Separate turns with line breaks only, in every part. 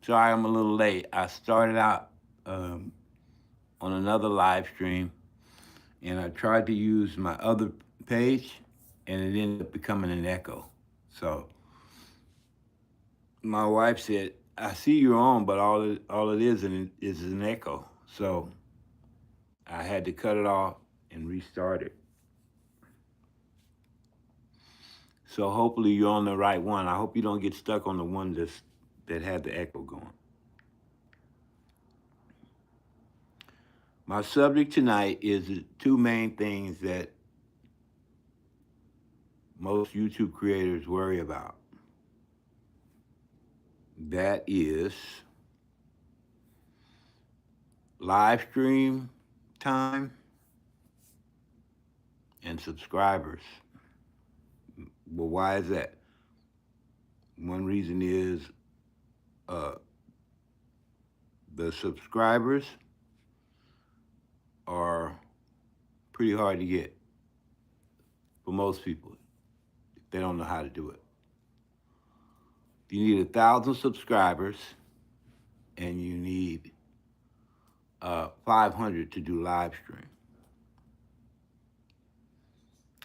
Sorry I'm a little late. I started out on another live stream and I tried to use my other page and it ended up becoming an echo. So my wife said, I see you're on, but all it is an echo. So I had to cut it off and restart it. So hopefully you're on the right one. I hope you don't get stuck on the one that had the echo going. My subject tonight is the two main things that most YouTube creators worry about. That is live stream time and subscribers. Well, why is that? One reason is uh, the subscribers are pretty hard to get for most people. They don't know how to do it. You need 1,000 subscribers, and you need 500 to do live stream.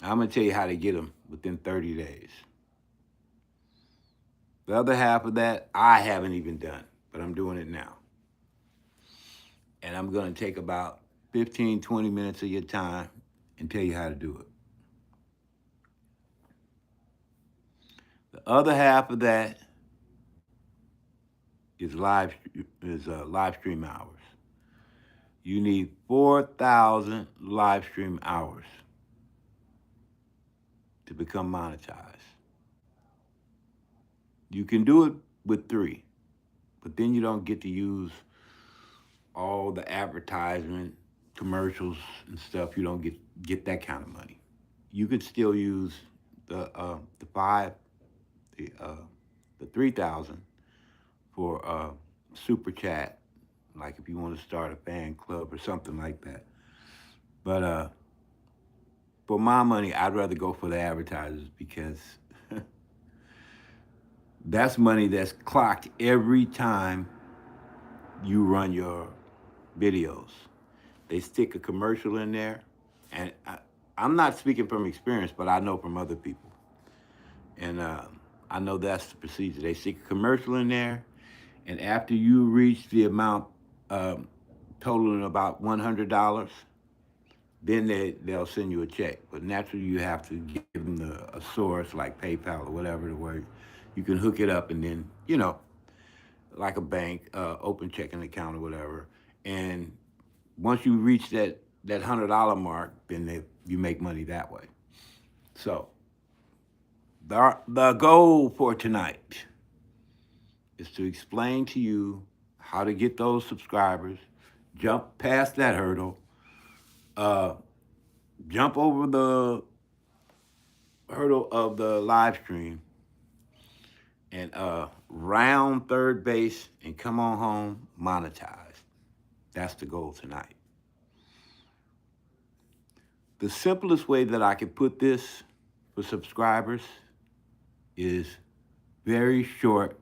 I'm gonna tell you how to get them within 30 days. The other half of that I haven't even done, but I'm doing it now. And I'm gonna take about 15, 20 minutes of your time and tell you how to do it. The other half of that is live stream hours. You need 4,000 live stream hours to become monetized. You can do it with 3, but then you don't get to use all the advertisement, commercials and stuff. You don't get that kind of money. You could still use the 5, the uh, the 3,000 for super chat, like if you want to start a fan club or something like that. But for my money, I'd rather go for the advertisers because that's money that's clocked every time you run your videos. They stick a commercial in there, and I'm not speaking from experience, but I know from other people, and I know that's the procedure. They stick a commercial in there, and after you reach the amount um, totaling about $100, then they'll send you a check. But naturally, you have to give them a source like PayPal or whatever, the way you can hook it up, and then like a bank, open checking account or whatever. And once you reach that $100 mark, then you make money that way. So the goal for tonight is to explain to you how to get those subscribers, jump past that hurdle, uh, jump over the hurdle of the live stream, and round third base and come on home monetized. That's the goal tonight. The simplest way that I could put this for subscribers is very short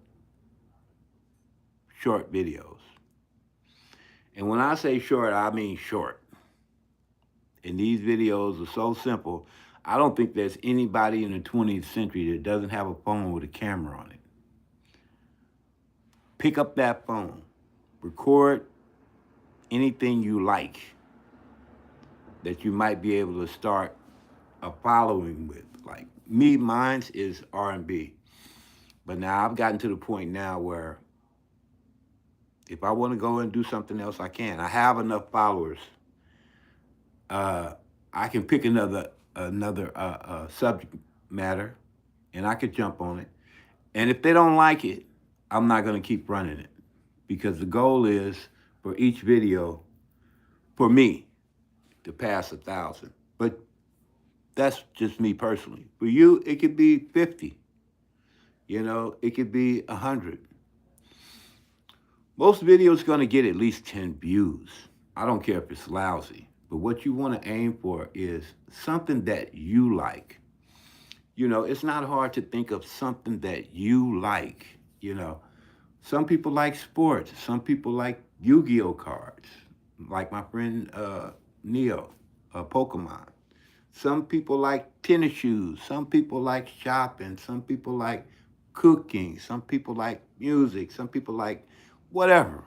videos. And when I say short, I mean short. And these videos are so simple, I don't think there's anybody in the 20th century that doesn't have a phone with a camera on it. Pick up that phone, record anything you like that you might be able to start a following with. Like me, mine's is R&B. But now I've gotten to the point now where if I want to go and do something else, I can. I have enough followers. Uh, I can pick another subject matter, and I could jump on it. And if they don't like it, I'm not going to keep running it because the goal is for each video, for me, to pass 1,000. But that's just me personally. For you, it could be 50. It could be 100. Most videos going to get at least 10 views. I don't care if it's lousy. But what you want to aim for is something that you like. It's not hard to think of something that you like. Some people like sports. Some people like Yu-Gi-Oh cards, like my friend Neo, Pokemon. Some people like tennis shoes. Some people like shopping. Some people like cooking. Some people like music. Some people like whatever.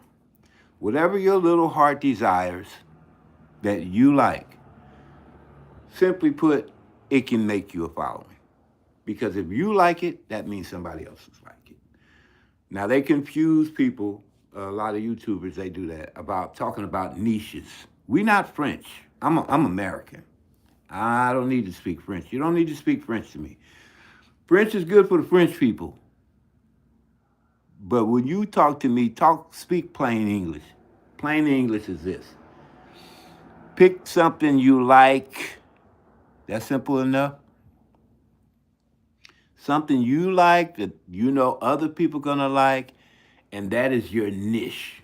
Whatever your little heart desires that you like, simply put, it can make you a following. Because if you like it, that means somebody else is like it. Now they confuse people, a lot of YouTubers, they do that, about talking about niches. We not French. I'm American. I don't need to speak French. You don't need to speak French to me. French is good for the French people. But when you talk to me, speak plain English. Plain English is this. Pick something you like. That's simple enough. Something you like that you know other people gonna like, and that is your niche.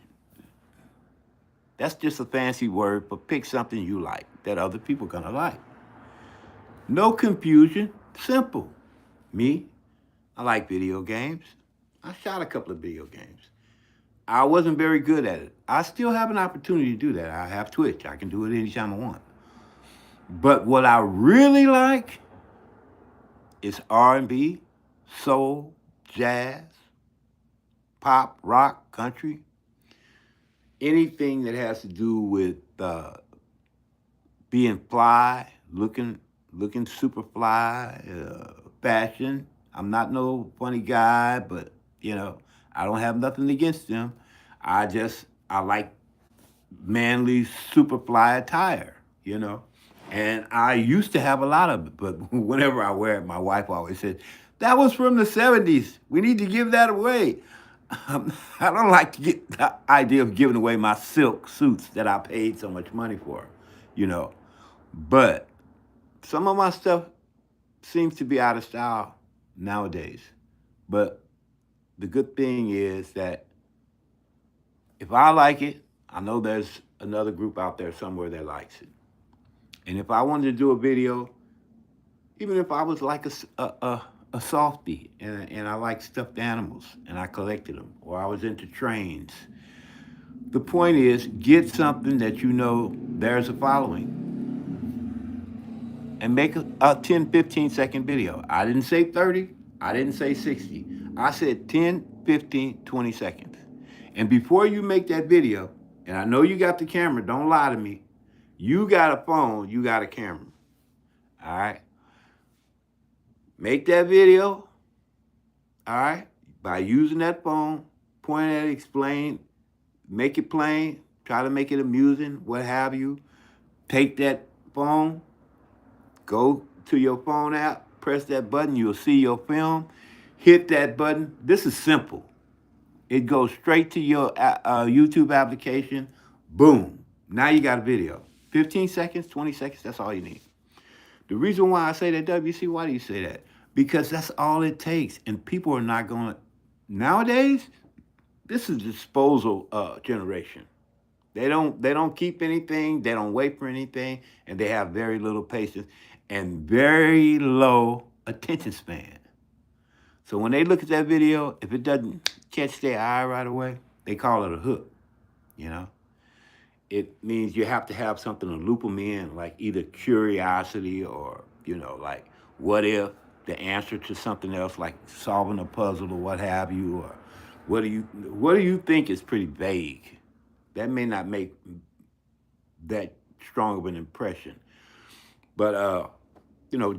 That's just a fancy word for pick something you like that other people gonna like. No confusion, simple. Me, I like video games. I shot a couple of video games. I wasn't very good at it. I still have an opportunity to do that. I have Twitch. I can do it anytime I want. But what I really like is R&B, soul, jazz, pop, rock, country. Anything that has to do with being fly, looking super fly, fashion. I'm not no funny guy, but I don't have nothing against them. I like manly super fly attire, And I used to have a lot of it, but whenever I wear it, my wife always said, "That was from the 70s. We need to give that away." I don't like to get the idea of giving away my silk suits that I paid so much money for, you know. But some of my stuff seems to be out of style nowadays. But the good thing is that if I like it, I know there's another group out there somewhere that likes it. And if I wanted to do a video, even if I was like a softie and I like stuffed animals and I collected them, or I was into trains, the point is get something that you know there's a following and make a 10, 15-second video. I didn't say 30, I didn't say 60. I said 10, 15, 20 seconds. And before you make that video, and I know you got the camera, don't lie to me. You got a phone, you got a camera. All right? Make that video, all right, by using that phone, point at it, explain, make it plain, try to make it amusing, what have you. Take that phone, go to your phone app, press that button, you'll see your film. Hit that button. This is simple. It goes straight to your YouTube application. Boom. Now you got a video. 15 seconds, 20 seconds, that's all you need. The reason why I say that, WC, why do you say that? Because that's all it takes. And people are not going to, nowadays, this is disposal generation. They don't keep anything, they don't wait for anything, and they have very little patience and very low attention span. So when they look at that video, if it doesn't catch their eye right away, they call it a hook, It means you have to have something to loop them in, like either curiosity or, like what if, the answer to something else, like solving a puzzle or what have you, or what do you think is pretty vague. That may not make that strong of an impression. But,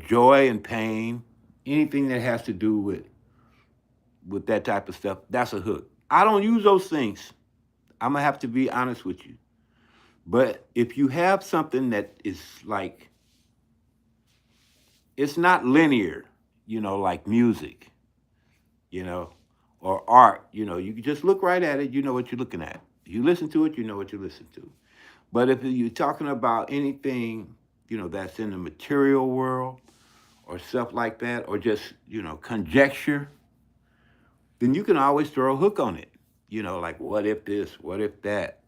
joy and pain, anything that has to do with that type of stuff, that's a hook. I don't use those things. I'm going to have to be honest with you. But if you have something that is like, it's not linear, like music, or art, you can just look right at it, you know what you're looking at. You listen to it, you know what you listen to. But if you're talking about anything, that's in the material world or stuff like that, or just, conjecture, then you can always throw a hook on it. Like what if this, what if that?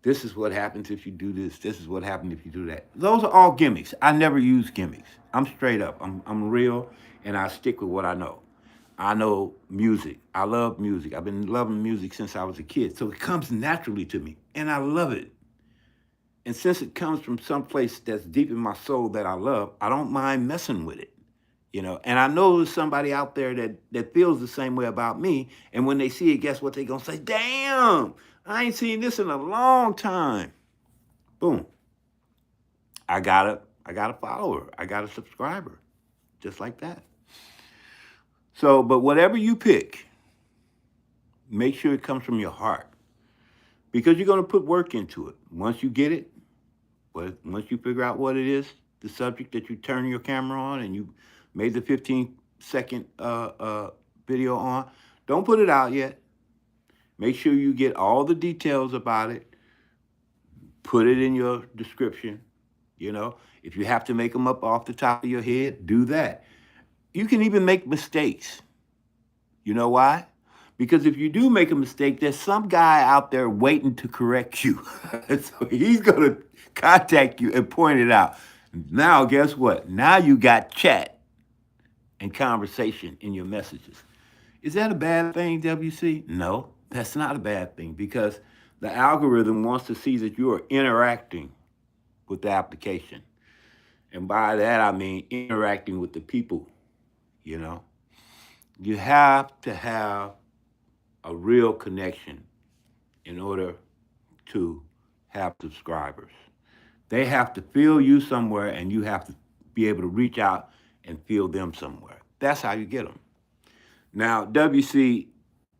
This is what happens if you do this. This is what happens if you do that. Those are all gimmicks. I never use gimmicks. I'm straight up. I'm real, and I stick with what I know. I know music. I love music. I've been loving music since I was a kid. So it comes naturally to me, and I love it. And since it comes from some place that's deep in my soul that I love, I don't mind messing with it. And I know there's somebody out there that feels the same way about me. And when they see it, guess what they're gonna say? Damn, I ain't seen this in a long time. Boom. I got a follower. I got a subscriber. Just like that. So, but whatever you pick, make sure it comes from your heart. Because you're gonna put work into it. Once you get it, once you figure out what it is, the subject that you turn your camera on and you made the 15-second video on, don't put it out yet. Make sure you get all the details about it. Put it in your description. If you have to make them up off the top of your head, do that. You can even make mistakes. You know why? Because if you do make a mistake, there's some guy out there waiting to correct you. So he's going to contact you and point it out. Now, guess what? Now you got chat and conversation in your messages. Is that a bad thing, WC? No, that's not a bad thing because the algorithm wants to see that you are interacting with the application. And by that, I mean interacting with the people, you know. You have to have a real connection in order to have subscribers. They have to feel you somewhere, and you have to be able to reach out and feel them somewhere. That's how you get them. Now, WC,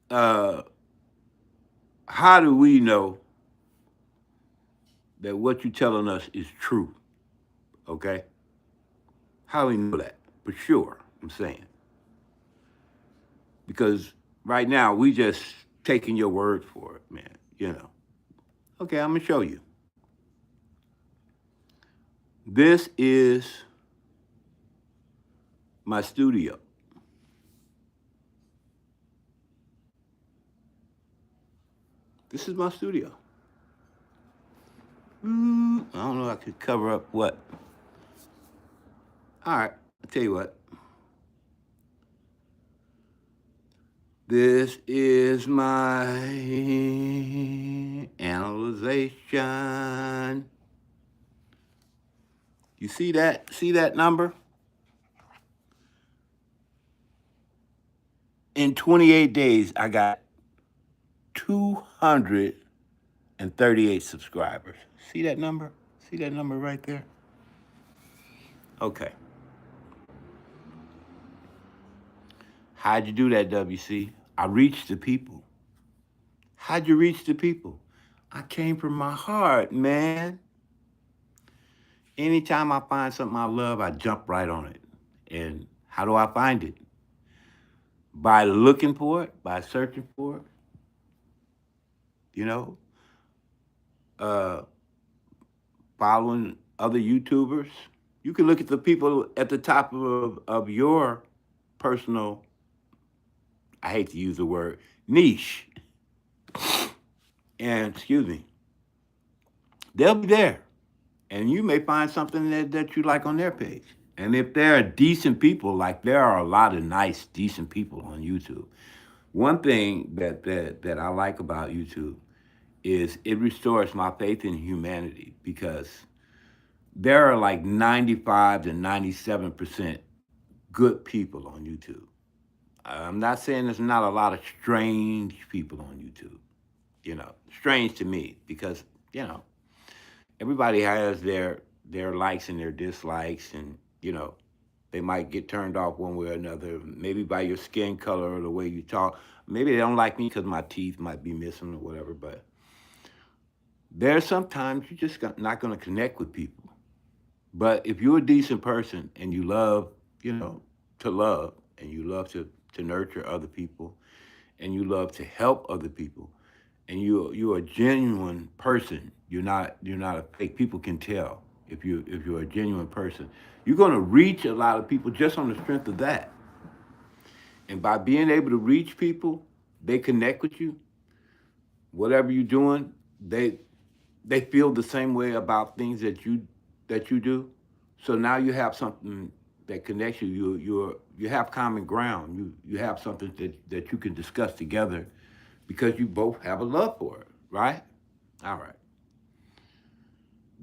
how do we know that what you're telling us is true? Okay? How do we know that? For sure, I'm saying. Because right now, we just taking your word for it, man. Okay, I'm going to show you. This is my studio. This is my studio. I don't know if I could cover up what. All right, I'll tell you what. This is my analyzation. You see that? See that number? In 28 days, I got 238 subscribers. See that number? See that number right there? Okay. How'd you do that, WC? I reached the people. How'd you reach the people? I came from my heart, man. Anytime I find something I love, I jump right on it. And how do I find it? By looking for it, by searching for it. Uh, following other YouTubers. You can look at the people at the top of your personal, I hate to use the word, niche. And, excuse me, they'll be there. And you may find something that you like on their page. And if they're decent people, like there are a lot of nice, decent people on YouTube. One thing that I like about YouTube is it restores my faith in humanity because there are like 95 to 97% good people on YouTube. I'm not saying there's not a lot of strange people on YouTube. Strange to me because, everybody has their likes and their dislikes, and they might get turned off one way or another, maybe by your skin color or the way you talk. Maybe they don't like me because my teeth might be missing or whatever, but there's sometimes you're just not going to connect with people. But if you're a decent person and you love, to love, and you love to nurture other people, and you love to help other people, and you're a genuine person. You're not a fake. People can tell if you're a genuine person. You're going to reach a lot of people just on the strength of that. And by being able to reach people, they connect with you. Whatever you're doing, they feel the same way about things that you do. So now you have something that connection. You have common ground. You have something that you can discuss together because you both have a love for it, right? All right.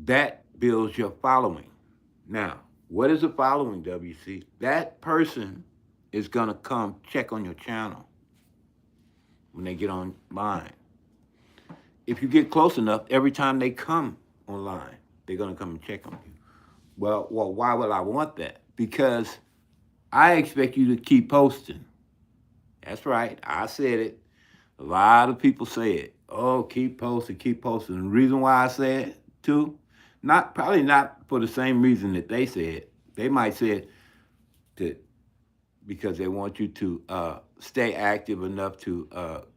That builds your following. Now, what is a following, WC? That person is gonna come check on your channel when they get online. If you get close enough, every time they come online, they're gonna come and check on you. Well, why would I want that? Because I expect you to keep posting. That's right. I said it. A lot of people say it. Oh, keep posting, keep posting. And the reason why I say it too, probably not for the same reason that they say it. They might say it to, because they want you to stay active enough to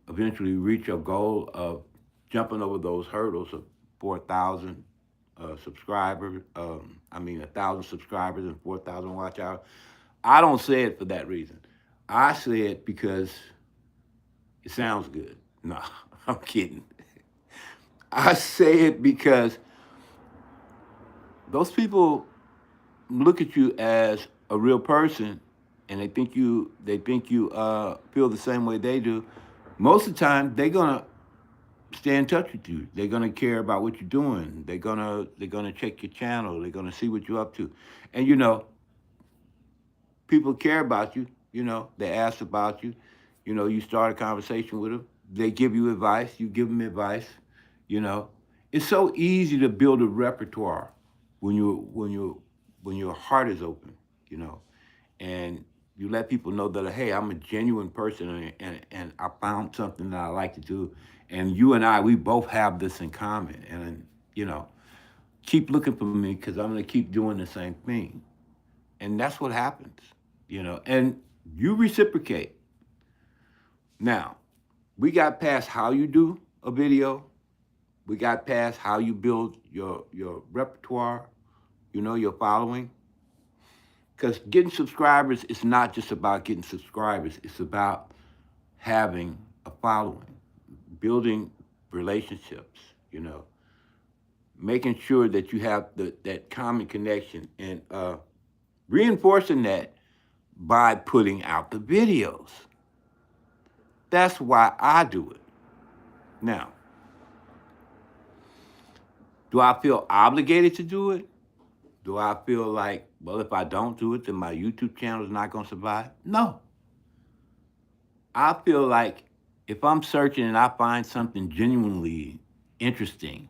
eventually reach your goal of jumping over those hurdles of 4,000 subscribers. 1,000 subscribers and 4,000 watch hours. I don't say it for that reason. I say it because it sounds good. No, I'm kidding. I say it because those people look at you as a real person, and they think you feel the same way they do. Most of the time, they're gonna stay in touch with you. They're gonna care about what you're doing. They're gonna check your channel. They're gonna see what you're up to, and people care about you. They ask about you. You start a conversation with them. They give you advice. You give them advice. You know, it's so easy to build a repertoire when your heart is open. You know, and you let people know that, hey, I'm a genuine person, and I found something that I like to do, and you and we both have this in common, and keep looking for me because I'm gonna keep doing the same thing, and that's what happens. And you reciprocate. Now, we got past how you do a video. We got past how you build your repertoire. Your following. Because getting subscribers is not just about getting subscribers. It's about having a following, building relationships. Making sure that you have that common connection, and reinforcing that by putting out the videos. That's why I do it. Now, do I feel obligated to do it? Do I feel like, well, if I don't do it, then my YouTube channel is not going to survive? No. I feel like if I'm searching and I find something genuinely interesting,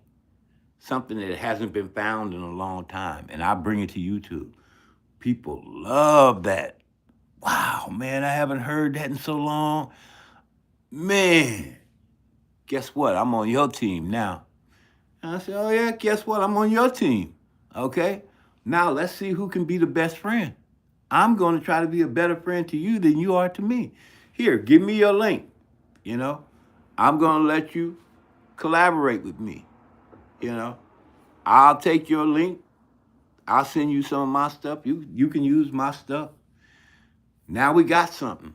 something that hasn't been found in a long time, and I bring it to YouTube, people love that. Wow, man, I haven't heard that in so long. Man, guess what? I'm on your team now. And I said, oh, yeah, guess what? I'm on your team. Okay? Now let's see who can be the best friend. I'm going to try to be a better friend to you than you are to me. Here, give me your link. I'm going to let you collaborate with me. I'll take your link. I'll send you some of my stuff. You can use my stuff. Now we got something.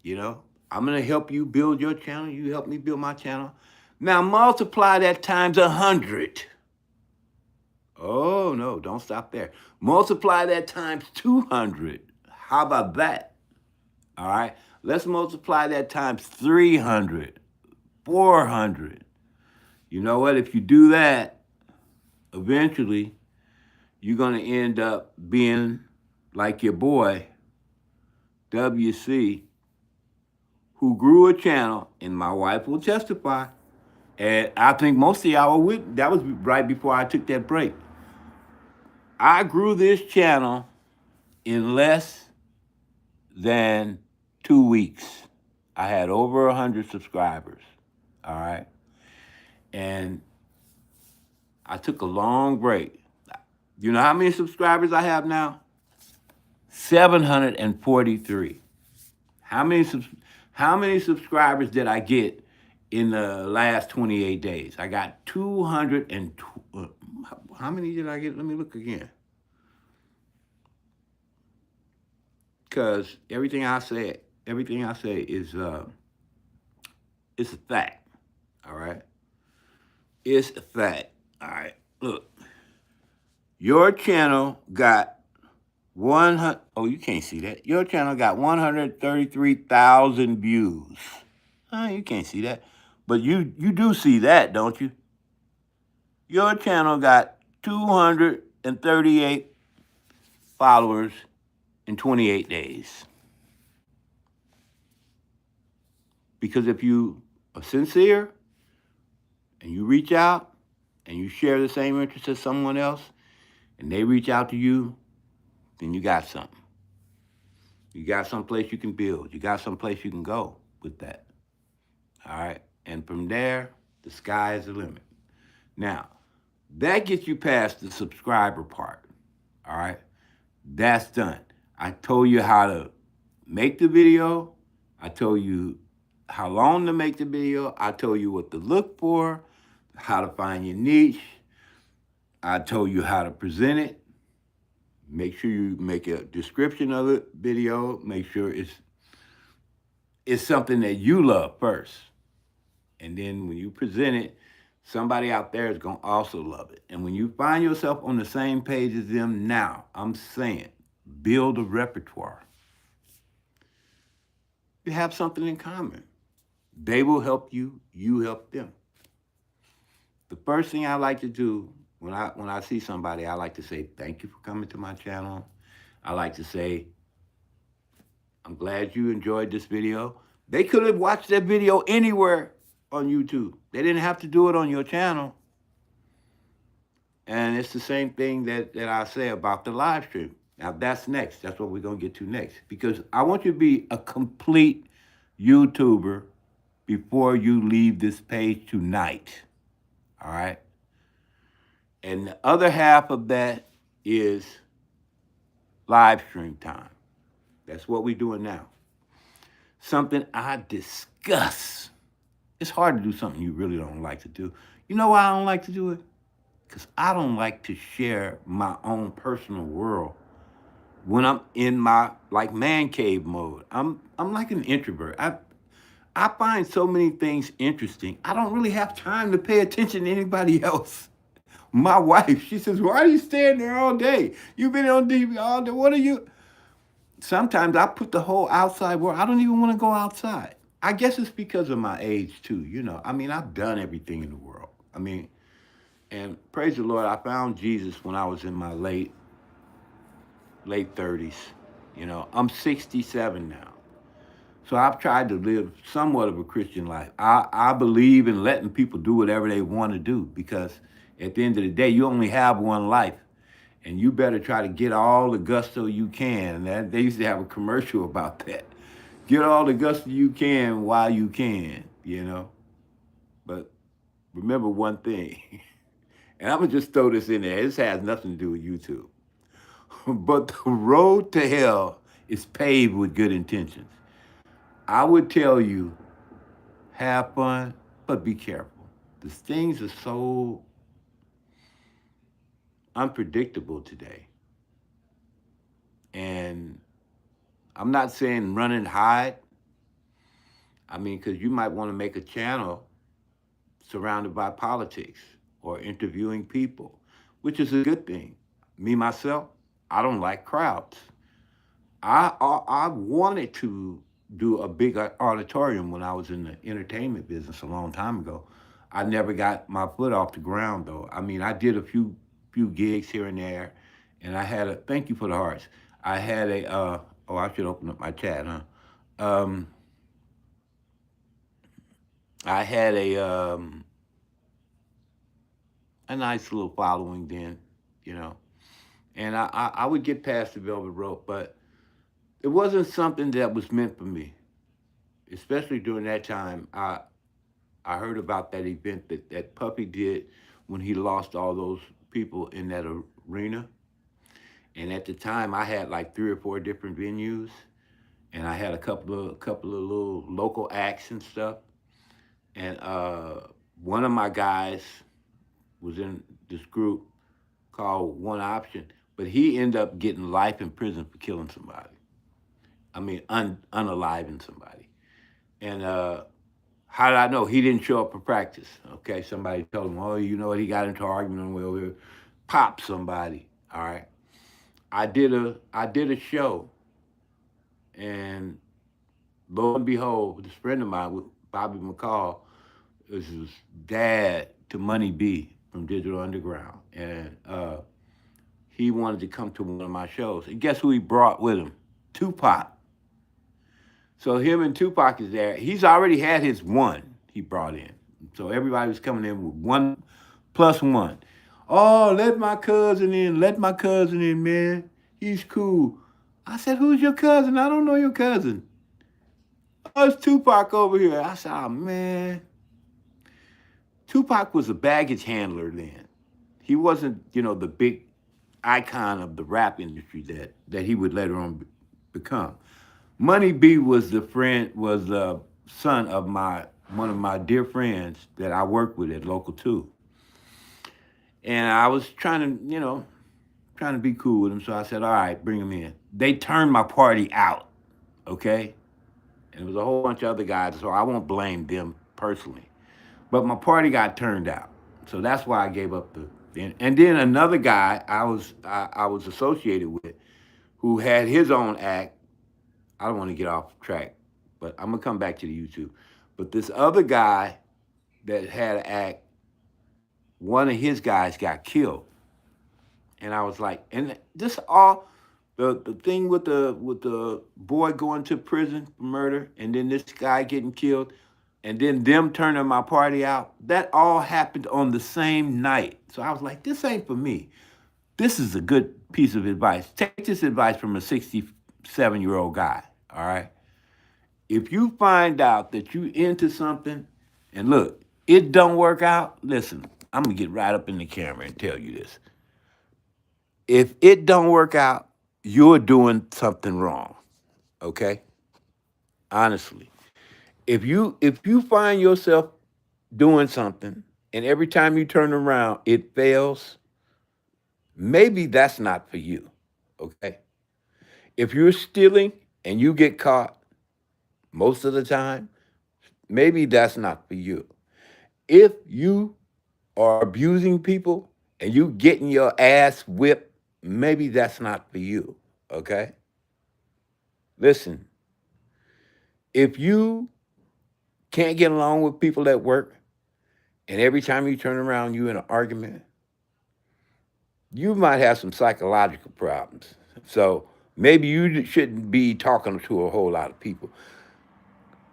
I'm going to help you build your channel. You help me build my channel. Now multiply that times 100. Oh, no, don't stop there. Multiply that times 200. How about that? All right. Let's multiply that times 300, 400. You know what? If you do that, eventually you're going to end up being like your boy, W.C., who grew a channel, and my wife will testify. And I think most of y'all were with. That was right before I took that break. I grew this channel in less than 2 weeks. I had over 100 subscribers. All right. And I took a long break. You know how many subscribers I have now? 743. How many subscribers did I get in the last 28 days? I got 200 and how many did I get? Let me look again. Because everything I say is it's a fact. All right? It's a fact. All right. Look. Your channel got Oh, you can't see that. Your channel got 133,000 views. You can't see that. But you do see that, don't you? Your channel got 238 followers in 28 days. Because if you are sincere and you reach out and you share the same interests as someone else and they reach out to you, then you got something. You got someplace you can build. You got someplace you can go with that. All right. And from there, the sky is the limit. Now, that gets you past the subscriber part. All right. That's done. I told you how to make the video. I told you how long to make the video. I told you what to look for, how to find your niche. I told you how to present it. Make sure you make a description of the video. Make sure it's something that you love first. And then when you present it, somebody out there is going to also love it. And when you find yourself on the same page as them now, I'm saying, build a repertoire. You have something in common. They will help you, you help them. The first thing I like to do when I see somebody, I like to say, thank you for coming to my channel. I like to say, I'm glad you enjoyed this video. They could have watched that video anywhere on YouTube. They didn't have to do it on your channel. And it's the same thing that I say about the live stream. Now that's next. That's what we're going to get to next. Because I want you to be a complete YouTuber before you leave this page tonight. All right? And the other half of that is live stream time. That's what we're doing now. Something I discuss. It's hard to do something you really don't like to do. You know why I don't like to do it? Because I don't like to share my own personal world when I'm in my like man cave mode. I'm like an introvert. I find so many things interesting. I don't really have time to pay attention to anybody else. My wife, she says, why are you staying there all day? You've been on TV all day. What are you? Sometimes I put the whole outside world. I don't even want to go outside. I guess it's because of my age too. You know, I mean, I've done everything in the world. I mean, and praise the Lord, I found Jesus when I was in my late 30s. You know, I'm 67 now. So I've tried to live somewhat of a Christian life. I believe in letting people do whatever they want to do because at the end of the day, you only have one life. And you better try to get all the gusto you can. And they used to have a commercial about that. Get all the gusto you can while you can, you know. But remember one thing, and I'm going to just throw this in there. This has nothing to do with YouTube. But the road to hell is paved with good intentions. I would tell you, have fun, but be careful. These things are so unpredictable today. And I'm not saying run and hide. I mean, because you might want to make a channel surrounded by politics or interviewing people, which is a good thing. Me, myself, I don't like crowds. I wanted to do a big auditorium when I was in the entertainment business a long time ago. I never got my foot off the ground, though. I mean, I did a few gigs here and there, and I had a, thank you for the hearts. I had a, oh, I should open up my chat, huh? I had a nice little following then, you know, and I would get past the velvet rope, but it wasn't something that was meant for me. Especially during that time, I heard about that event that Puppy did when he lost all those people in that arena. And at the time, I had like 3 or 4 different venues, and I had a couple of little local acts and stuff. And one of my guys was in this group called One Option, but he ended up getting life in prison for killing somebody. I mean, unaliving somebody. And how did I know? He didn't show up for practice. Okay, somebody told him, oh, you know what? He got into an argument with, popped somebody. All right. I did a show, and lo and behold, this friend of mine, Bobby McCall, is his dad to Money B from Digital Underground, and he wanted to come to one of my shows. And guess who he brought with him? Tupac. So him and Tupac is there. He's already had his one he brought in. So everybody was coming in with one plus one. Oh, let my cousin in. Let my cousin in, man. He's cool. I said, who's your cousin? I don't know your cousin. Oh, it's Tupac over here. I said, oh, man. Tupac was a baggage handler then. He wasn't, the big icon of the rap industry that he would later on become. Money B was the son of one of my dear friends that I worked with at Local 2. And I was trying to be cool with him. So I said, all right, bring him in. They turned my party out, okay? And it was a whole bunch of other guys, so I won't blame them personally. But my party got turned out. So that's why I gave up the. And then another guy I was associated with who had his own act. I don't want to get off track, but I'm gonna come back to the YouTube. But this other guy that had an act, one of his guys got killed, and I was like, and this all the thing with the boy going to prison for murder, and then this guy getting killed, and then them turning my party out. That all happened on the same night. So I was like, this ain't for me. This is a good piece of advice. Take this advice from a 67-year-old guy. All right. If you find out that you into something, and look, it don't work out, listen, I'm gonna get right up in the camera and tell you this. If it don't work out, you're doing something wrong. Okay? Honestly. If you find yourself doing something and every time you turn around it fails, maybe that's not for you. Okay? If you're stealing and you get caught most of the time, maybe that's not for you. If you are abusing people and you getting your ass whipped, maybe that's not for you. Okay? Listen, if you can't get along with people at work and every time you turn around you in an argument, you might have some psychological problems. So maybe you shouldn't be talking to a whole lot of people.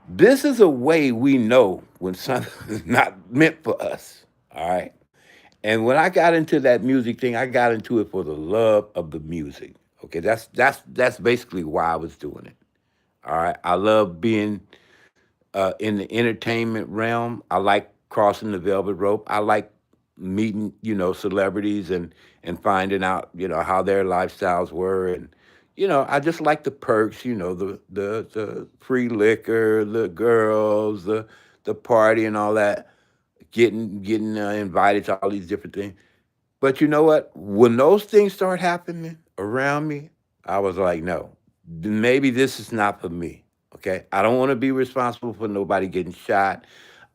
This is a way we know when something is not meant for us. All right. And when I got into that music thing, I got into it for the love of the music. Okay, that's basically why I was doing it. All right, I love being in the entertainment realm. I like crossing the velvet rope. I like meeting, celebrities and finding out, how their lifestyles were, and I just like the perks, the free liquor, the girls, the party, and all that. Getting invited to all these different things. But you know what? When those things start happening around me, I was like, no, maybe this is not for me. Okay. I don't want to be responsible for nobody getting shot.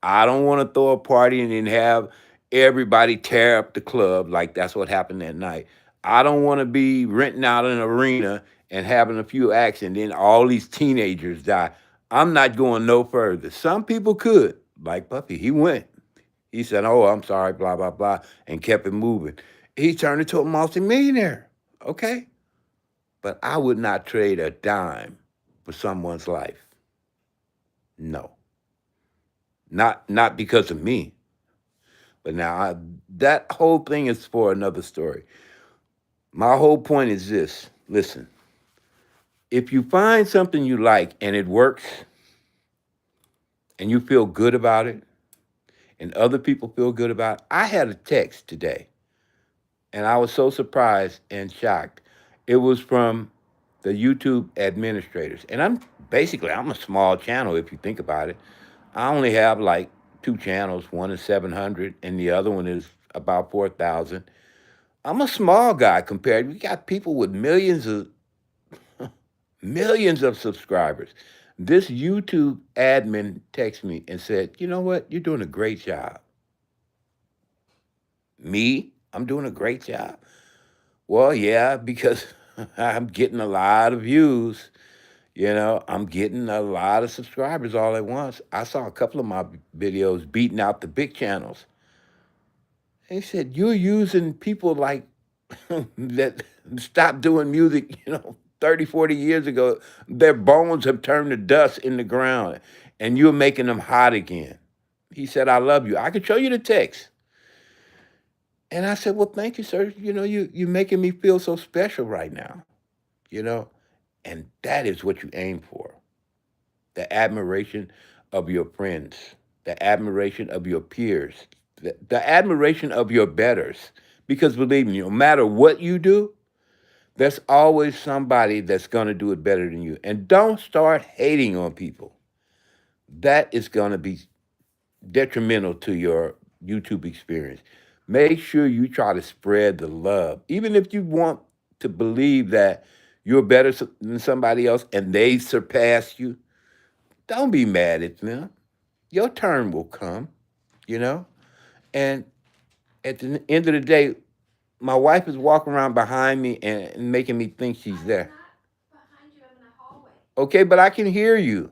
I don't want to throw a party and then have everybody tear up the club like that's what happened that night. I don't want to be renting out an arena and having a few acts and then all these teenagers die. I'm not going no further. Some people could, like Puffy. He went. He said, "Oh, I'm sorry, blah, blah, blah," and kept it moving. He turned into a multimillionaire. Okay. But I would not trade a dime for someone's life. No. Not because of me. But now that whole thing is for another story. My whole point is this. Listen, if you find something you like and it works and you feel good about it and other people feel good about it. I had a text today and I was so surprised and shocked. It was from the YouTube administrators. And I'm a small channel if you think about it. I only have like two channels. One is 700 and the other one is about 4,000. I'm a small guy compared. We got people with millions of subscribers. This YouTube admin texted me and said, "You know what? You're doing a great job." Me? I'm doing a great job. Well, yeah, because I'm getting a lot of views. I'm getting a lot of subscribers all at once. I saw a couple of my videos beating out the big channels. They said, you're using people like that stopped doing music, 30, 40 years ago. Their bones have turned to dust in the ground, and you're making them hot again. He said, I love you. I could show you the text. And I said, well, thank you, sir. You're making me feel so special right now, you know? And that is what you aim for, the admiration of your friends, the admiration of your peers, the admiration of your betters. Because believe me, no matter what you do, there's always somebody that's going to do it better than you. And don't start hating on people. That is going to be detrimental to your YouTube experience. Make sure you try to spread the love. Even if you want to believe that you're better than somebody else and they surpass you, don't be mad at them. Your turn will come, you know? And at the end of the day, my wife is walking around behind me and making me think she's there. Okay, but I can hear you.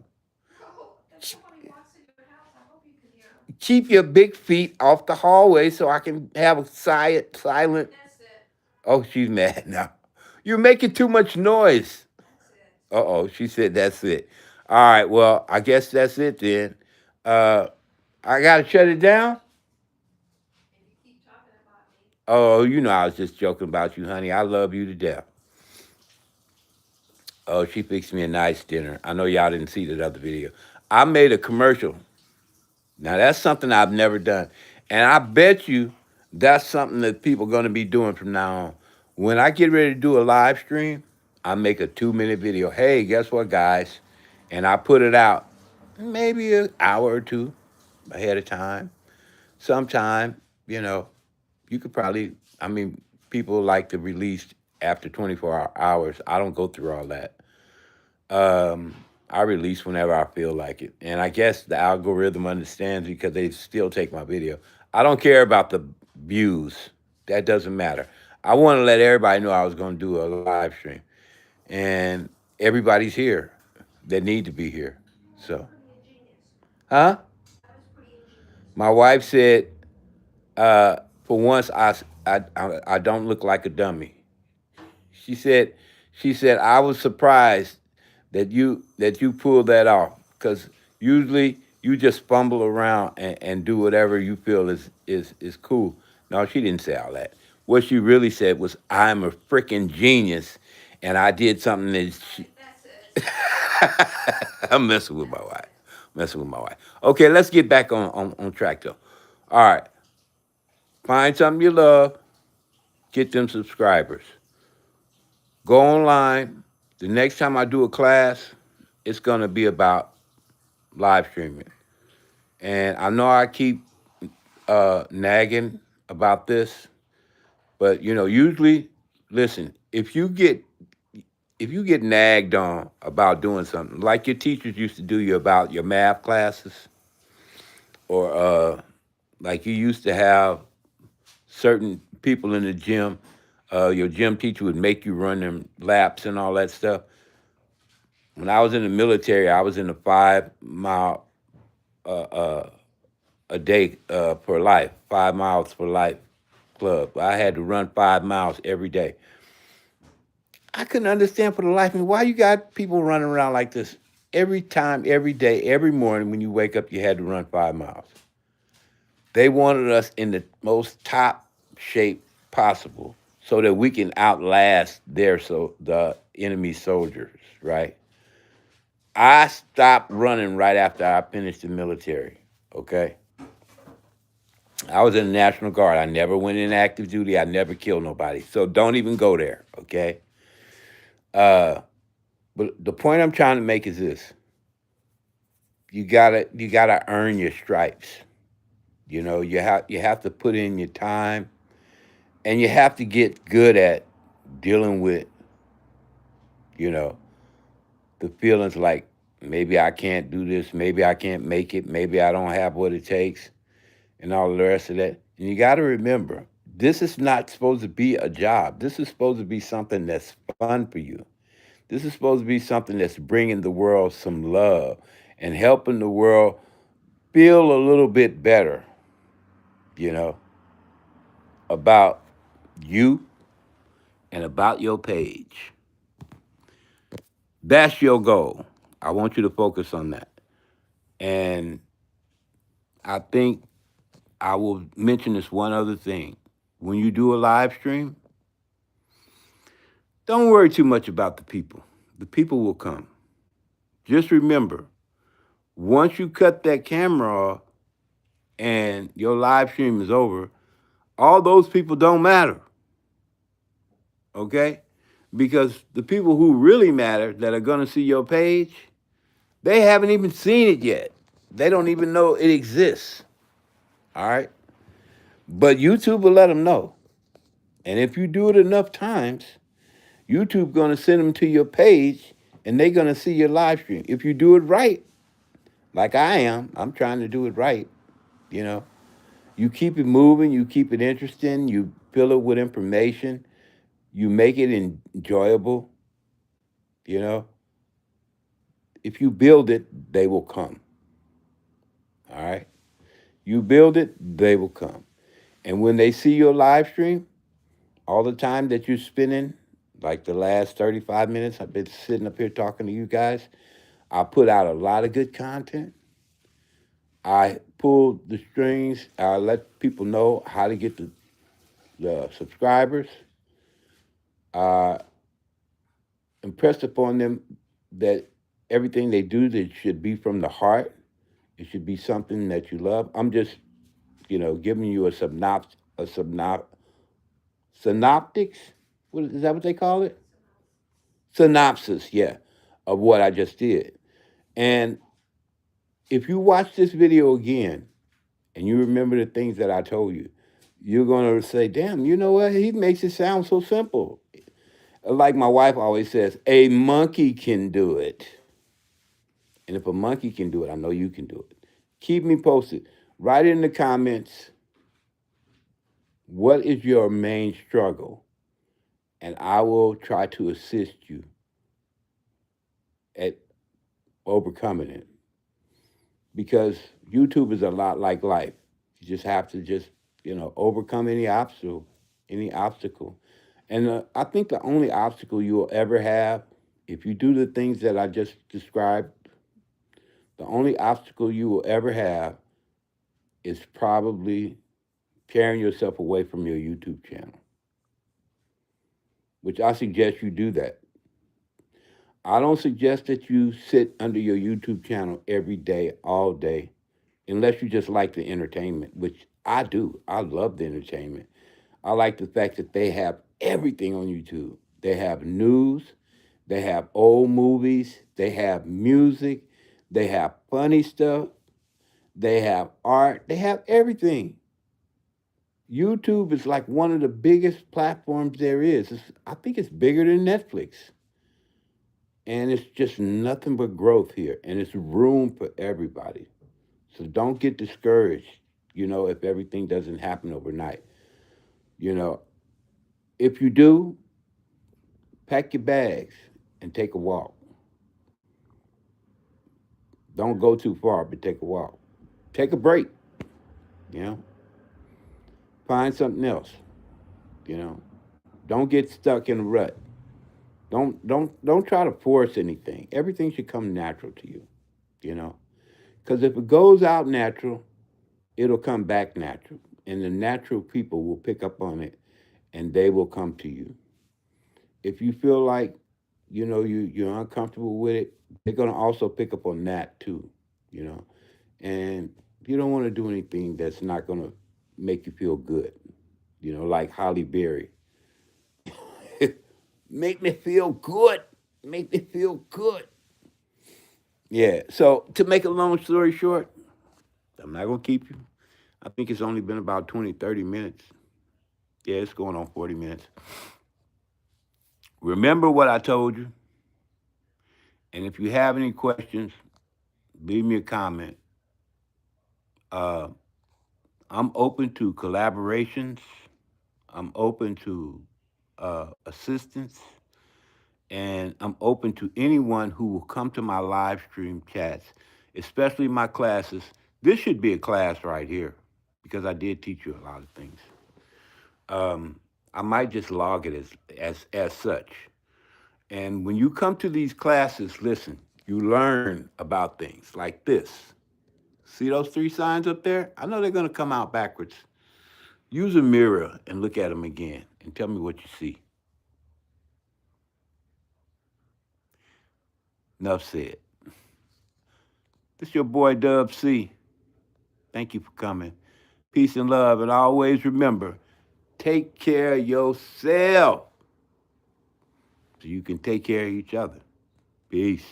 Keep your big feet off the hallway so I can have a silent. Oh, she's mad now. You're making too much noise. Uh oh, she said that's it. All right, well, I guess that's it then. Uh, I gotta shut it down. Oh, I was just joking about you, honey. I love you to death. Oh, she fixed me a nice dinner. I know y'all didn't see that other video. I made a commercial. Now that's something I've never done. And I bet you that's something that people are gonna be doing from now on. When I get ready to do a live stream, I make a 2 minute video. Hey, guess what, guys? And I put it out maybe an hour or two ahead of time. Sometime, you could probably, I mean, people like to release after 24 hours. I don't go through all that. Um, I release whenever I feel like it. And I guess the algorithm understands because they still take my video. I don't care about the views. That doesn't matter. I want to let everybody know I was going to do a live stream. And everybody's here that need to be here. So, huh? My wife said, for once, I don't look like a dummy. She said, I was surprised that you pulled that off because usually you just fumble around and do whatever you feel is cool. No, she didn't say all that. What she really said was, I'm a freaking genius, and I did something that she. I'm messing with my wife. Messing with my wife. Okay, let's get back on track though. All right, find something you love. Get them subscribers. Go online. The next time I do a class, it's gonna be about live streaming. And I know I keep nagging about this, but usually, listen, if you get nagged on about doing something, like your teachers used to do you about your math classes, or like you used to have certain people in the gym, your gym teacher would make you run them laps and all that stuff. When I was in the military, I was in a 5 mile a day for life, 5 miles for life club. I had to run 5 miles every day. I couldn't understand for the life of me why you got people running around like this every time, every day, every morning when you wake up, you had to run 5 miles. They wanted us in the most top shape possible so that we can outlast the enemy soldiers, right? I stopped running right after I finished the military. Okay, I was in the National Guard. I never went in active duty. I never killed nobody. So don't even go there. Okay. Uh, but the point I'm trying to make is this: you gotta earn your stripes. You have to put in your time, and you have to get good at dealing with you know the feelings like maybe I can't do this, maybe I can't make it, maybe I don't have what it takes, and all the rest of that. And you got to remember, This is not supposed to be a job. This is supposed to be something that's fun for you. This is supposed to be something that's bringing the world some love and helping the world feel a little bit better, you know, about you and about your page. That's your goal. I want you to focus on that. And I think I will mention this one other thing. When you do a live stream, don't worry too much about the people. The people will come. Just remember, once you cut that camera off and your live stream is over, all those people don't matter. Okay? Because the people who really matter that are going to see your page, they haven't even seen it yet. They don't even know it exists. All right? But YouTube will let them know. And if you do it enough times, YouTube going to send them to your page and they're going to see your live stream. If you do it right, like I am, I'm trying to do it right, you know. You keep it moving, you keep it interesting, you fill it with information, you make it enjoyable, you know. If you build it, they will come. All right? You build it, they will come. And when they see your live stream, all the time that you're spending, like the last 35 minutes, I've been sitting up here talking to you guys. I put out a lot of good content. I pull the strings. I let people know how to get the subscribers. I impressed upon them that everything they do, that should be from the heart. It should be something that you love. I'm just, giving you synoptics. What is that? What they call it? Synopsis, yeah, of what I just did. And if you watch this video again and you remember the things that I told you, you're going to say, damn, you know what? He makes it sound so simple. Like my wife always says, a monkey can do it. And if a monkey can do it, I know you can do it. Keep me posted. Write in the comments, what is your main struggle? And I will try to assist you at overcoming it. Because YouTube is a lot like life. You just have to overcome any obstacle. And I think the only obstacle you will ever have, if you do the things that I just described, the only obstacle you will ever have is probably carrying yourself away from your YouTube channel, which I suggest you do that. I don't suggest that you sit under your YouTube channel every day, all day, unless you just like the entertainment, which I do. I love the entertainment. I like the fact that they have everything on YouTube. They have news, they have old movies, they have music, they have funny stuff, they have art, they have everything. YouTube is like one of the biggest platforms there is. I think it's bigger than Netflix. And it's just nothing but growth here. And it's room for everybody. So don't get discouraged, if everything doesn't happen overnight. You know, if you do, pack your bags and take a walk. Don't go too far, but take a walk. Take a break, you know. Find something else, you know. Don't get stuck in a rut. Don't try to force anything. Everything should come natural to you, you know. Because if it goes out natural, it'll come back natural. And the natural people will pick up on it and they will come to you. If you feel like, you're uncomfortable with it, they're gonna also pick up on that too, you know. And you don't want to do anything that's not gonna make you feel good, like Holly Berry. Make me feel good. Make me feel good. Yeah. So to make a long story short, I'm not gonna keep you. I think it's only been about 20, 30 minutes. Yeah, it's going on 40 minutes. Remember what I told you. And if you have any questions, leave me a comment. Uh, I'm open to collaborations. I'm open to assistance, and I'm open to anyone who will come to my live stream chats, especially my classes. This should be a class right here because I did teach you a lot of things. I might just log it as such. And when you come to these classes, listen, you learn about things like this. See those three signs up there? I know they're going to come out backwards. Use a mirror and look at them again and tell me what you see. Enough said. This is your boy W.C. Thank you for coming. Peace and love. And always remember, take care of yourself so you can take care of each other. Peace.